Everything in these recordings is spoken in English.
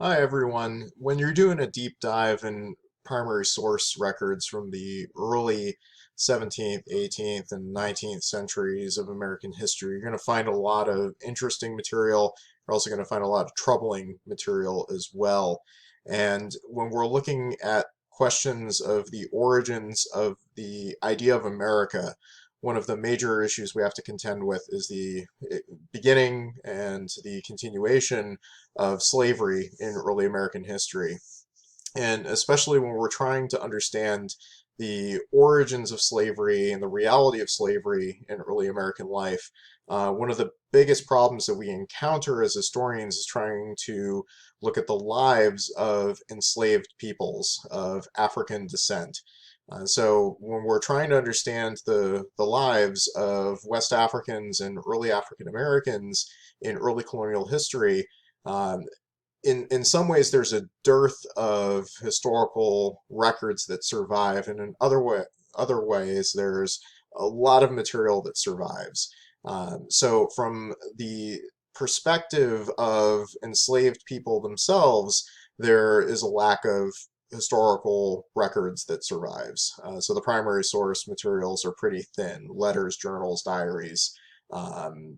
Hi everyone. When you're doing a deep dive in primary source records from the early 17th, 18th, and 19th centuries of American history, you're going to find a lot of interesting material. You're also going to find a lot of troubling material as well. And when we're looking at questions of the origins of the idea of America, one of the major issues we have to contend with is the beginning and the continuation of slavery in early American history. And especially when we're trying to understand the origins of slavery and the reality of slavery in early American life, one of the biggest problems that we encounter as historians is trying to look at the lives of enslaved peoples of African descent. So when we're trying to understand the lives of West Africans and early African Americans in early colonial history, um, in some ways there's a dearth of historical records that survive, and in other ways there's a lot of material that survives. So from the perspective of enslaved people themselves, there is a lack of historical records that survives. So the primary source materials are pretty thin. Letters, journals, diaries,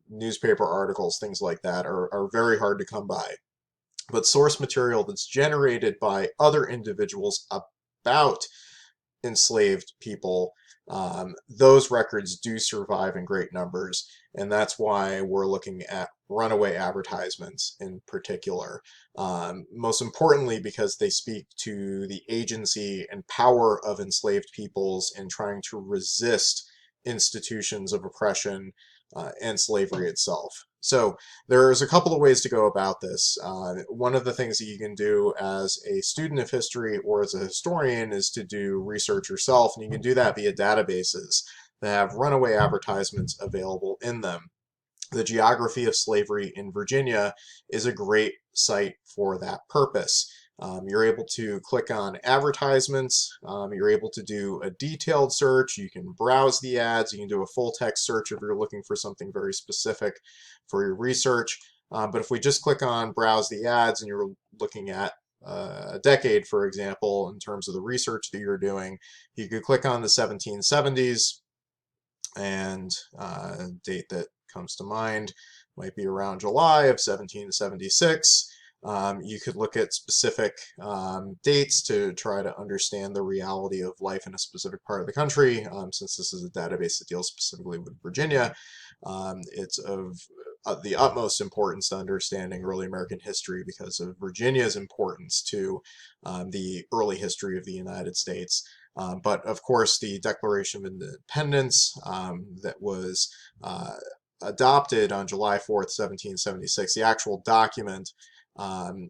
newspaper articles, things like that are very hard to come by. But source material that's generated by other individuals about enslaved people, those records do survive in great numbers. And that's why we're looking at runaway advertisements in particular. Most importantly, because they speak to the agency and power of enslaved peoples in trying to resist institutions of oppression and slavery itself. So there's a couple of ways to go about this. One of the things that you can do as a student of history or as a historian is to do research yourself, and you can do that via databases that have runaway advertisements available in them. The Geography of Slavery in Virginia is a great site for that purpose. You're able to click on advertisements. You're able to do a detailed search. You can browse the ads. You can do a full text search if you're looking for something very specific for your research. But if we just click on browse the ads and you're looking at a decade, for example, in terms of the research that you're doing, you could click on the 1770s, and date that comes to mind might be around July of 1776. You could look at specific dates to try to understand the reality of life in a specific part of the country. Since this is a database that deals specifically with Virginia, it's of the utmost importance to understanding early American history because of Virginia's importance to the early history of the United States. But of course, the Declaration of Independence that was adopted on July 4th, 1776, the actual document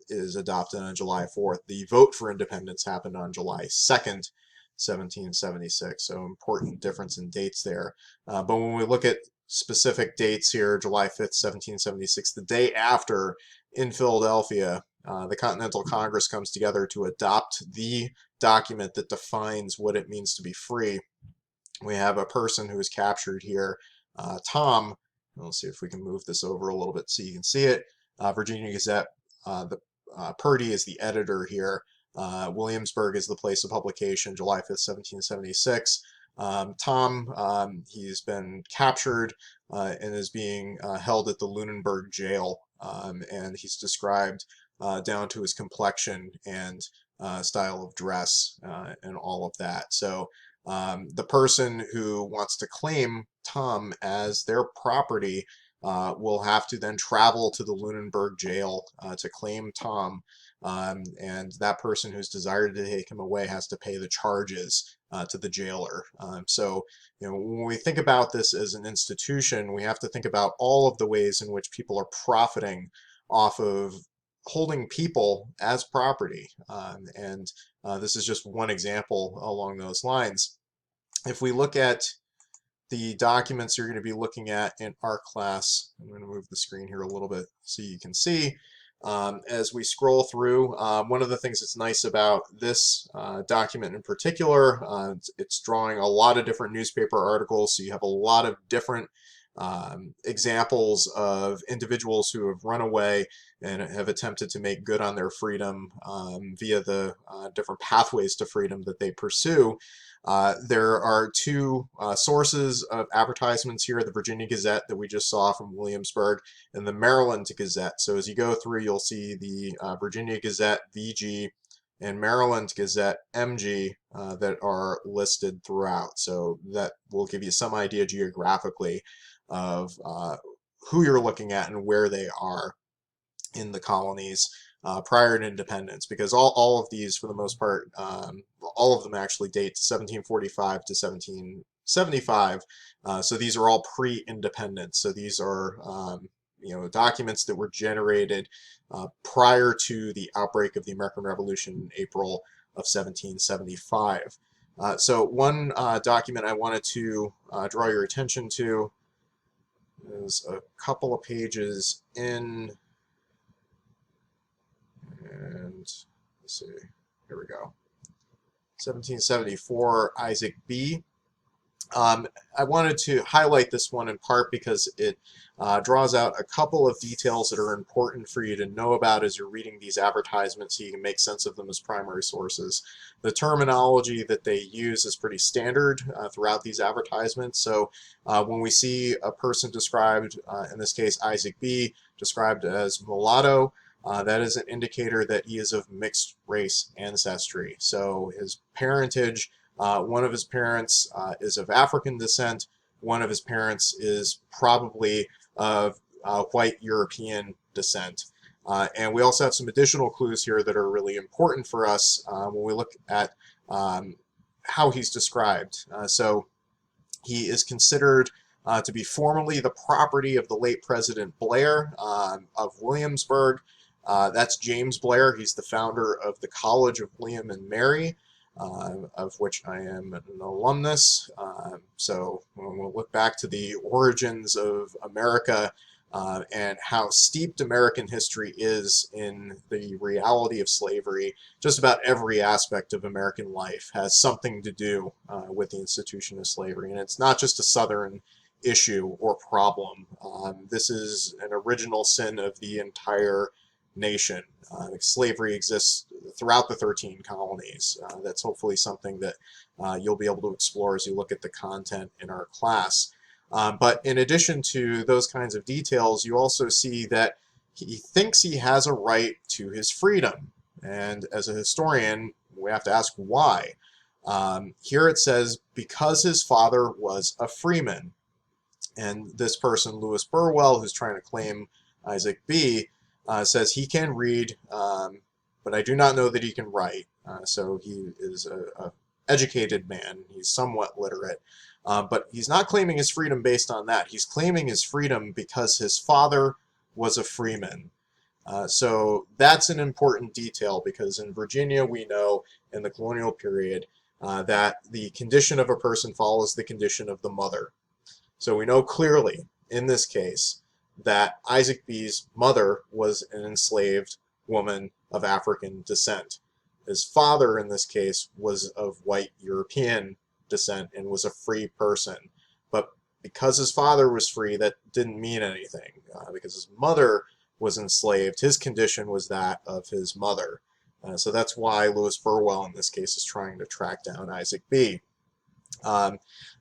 is adopted on July 4th. The vote for independence happened on July 2nd, 1776. So important difference in dates there. But when we look at specific dates here, July 5th, 1776, the day after in Philadelphia, the Continental Congress comes together to adopt the document that defines what it means to be free. We have a person who is captured here, Tom. Let's see if we can move this over a little bit so you can see it. Virginia Gazette, Purdy is the editor here. Williamsburg is the place of publication, July 5th, 1776. Tom, he's been captured and is being held at the Lunenburg jail, and he's described down to his complexion and style of dress and all of that. So the person who wants to claim Tom as their property will have to then travel to the Lunenburg jail to claim Tom. And that person who's desired to take him away has to pay the charges to the jailer. So, when we think about this as an institution, we have to think about all of the ways in which people are profiting off of holding people as property. And this is just one example along those lines. If we look at the documents you're going to be looking at in our class, I'm going to move the screen here a little bit so you can see. As we scroll through, one of the things that's nice about this document in particular, it's drawing a lot of different newspaper articles, so you have a lot of different examples of individuals who have run away and have attempted to make good on their freedom via the different pathways to freedom that they pursue. There are two sources of advertisements here, the Virginia Gazette that we just saw from Williamsburg and the Maryland Gazette. So as you go through, you'll see the Virginia Gazette, VG, and Maryland Gazette, MG, that are listed throughout. So that will give you some idea geographically of who you're looking at and where they are in the colonies prior to independence, because all of these, for the most part, all of them actually date to 1745 to 1775. So these are all pre-independence. So these are documents that were generated prior to the outbreak of the American Revolution in April of 1775. So one document I wanted to draw your attention to is a couple of pages in, and let's see, here we go. 1774, Isaac B. I wanted to highlight this one in part because it draws out a couple of details that are important for you to know about as you're reading these advertisements so you can make sense of them as primary sources. The terminology that they use is pretty standard throughout these advertisements. So when we see a person described, in this case Isaac B., described as mulatto, that is an indicator that he is of mixed race ancestry. So his parentage, one of his parents is of African descent, one of his parents is probably of white European descent. And we also have some additional clues here that are really important for us when we look at how he's described. So he is considered to be formerly the property of the late President Blair of Williamsburg. That's James Blair. He's the founder of the College of William and Mary, of which I am an alumnus. So when we'll look back to the origins of America and how steeped American history is in the reality of slavery, just about every aspect of American life has something to do with the institution of slavery. And it's not just a Southern issue or problem. This is an original sin of the entire nation. Slavery exists throughout the 13 colonies. That's hopefully something that you'll be able to explore as you look at the content in our class. But in addition to those kinds of details, you also see that he thinks he has a right to his freedom. And as a historian, we have to ask why. Here it says, because his father was a freeman. And this person, Lewis Burwell, who's trying to claim Isaac B., says he can read, but I do not know that he can write. So he is a educated man. He's somewhat literate. But he's not claiming his freedom based on that. He's claiming his freedom because his father was a freeman. So that's an important detail, because in Virginia we know in the colonial period that the condition of a person follows the condition of the mother. So we know clearly in this case that Isaac B.'s mother was an enslaved woman of African descent. His father, in this case, was of white European descent and was a free person. But because his father was free, that didn't mean anything. Because his mother was enslaved, his condition was that of his mother. So that's why Lewis Burwell, in this case, is trying to track down Isaac B.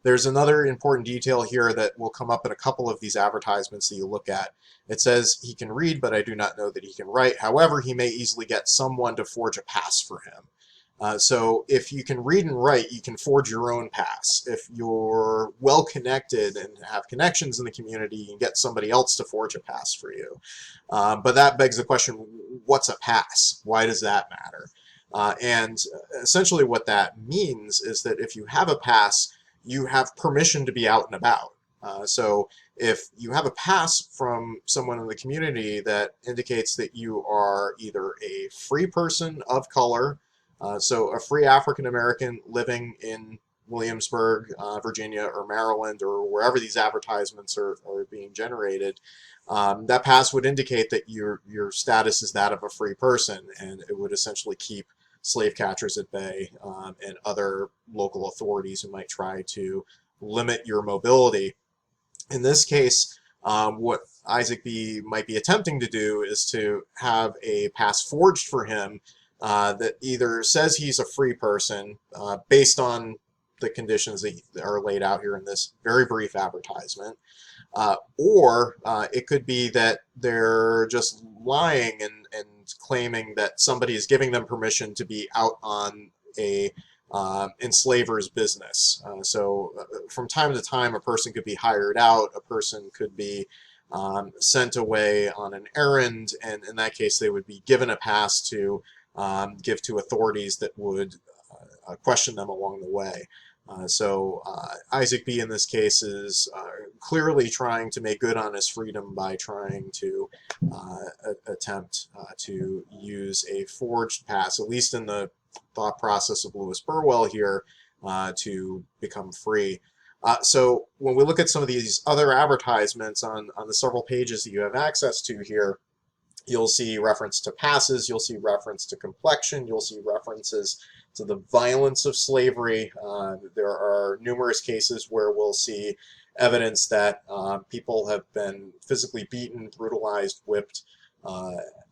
There's another important detail here that will come up in a couple of these advertisements that you look at. It says he can read, but I do not know that he can write. However, he may easily get someone to forge a pass for him. So if you can read and write, you can forge your own pass. If you're well connected and have connections in the community, you can get somebody else to forge a pass for you. But that begs the question, what's a pass? Why does that matter? And essentially what that means is that if you have a pass, you have permission to be out and about. So if you have a pass from someone in the community that indicates that you are either a free person of color, so a free African American living in Williamsburg, Virginia, or Maryland, or wherever these advertisements are being generated, that pass would indicate that your status is that of a free person, and it would essentially keep slave catchers at bay and other local authorities who might try to limit your mobility. In this case, what Isaac B. might be attempting to do is to have a pass forged for him that either says he's a free person based on the conditions that are laid out here in this very brief advertisement, or it could be that they're just lying and claiming that somebody is giving them permission to be out on a enslaver's business. From time to time, a person could be hired out, a person could be sent away on an errand, and in that case, they would be given a pass to give to authorities that would question them along the way. Isaac B. in this case is clearly trying to make good on his freedom by trying to attempt to use a forged pass, at least in the thought process of Louis Burwell here, to become free. So when we look at some of these other advertisements on the several pages that you have access to here, you'll see reference to passes, you'll see reference to complexion, you'll see references to the violence of slavery. There are numerous cases where we'll see evidence that people have been physically beaten, brutalized, whipped,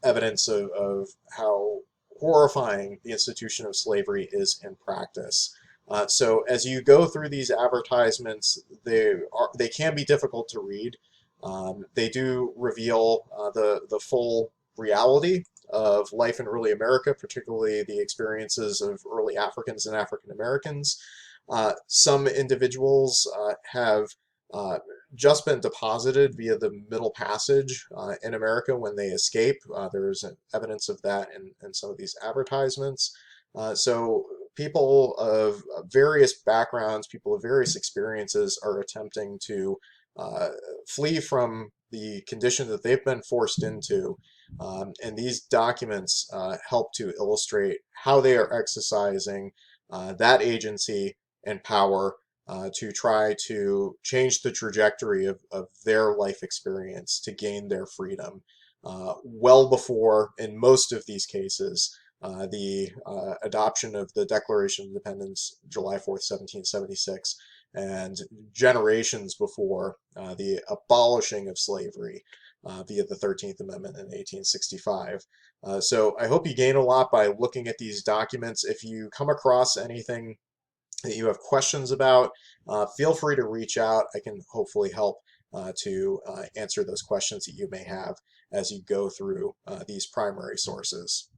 evidence of how horrifying the institution of slavery is in practice. So as you go through these advertisements, they can be difficult to read. They do reveal the full reality of life in early America, particularly the experiences of early Africans and African Americans. Some individuals have just been deposited via the Middle Passage in America when they escape. There's evidence of that in some of these advertisements. So people of various backgrounds, people of various experiences are attempting to flee from the condition that they've been forced into. And these documents help to illustrate how they are exercising that agency and power to try to change the trajectory of their life experience to gain their freedom. Well before, in most of these cases, the adoption of the Declaration of Independence, July 4th, 1776, and generations before the abolishing of slavery via the 13th Amendment in 1865. So I hope you gain a lot by looking at these documents. If you come across anything that you have questions about, feel free to reach out. I can hopefully help to answer those questions that you may have as you go through these primary sources.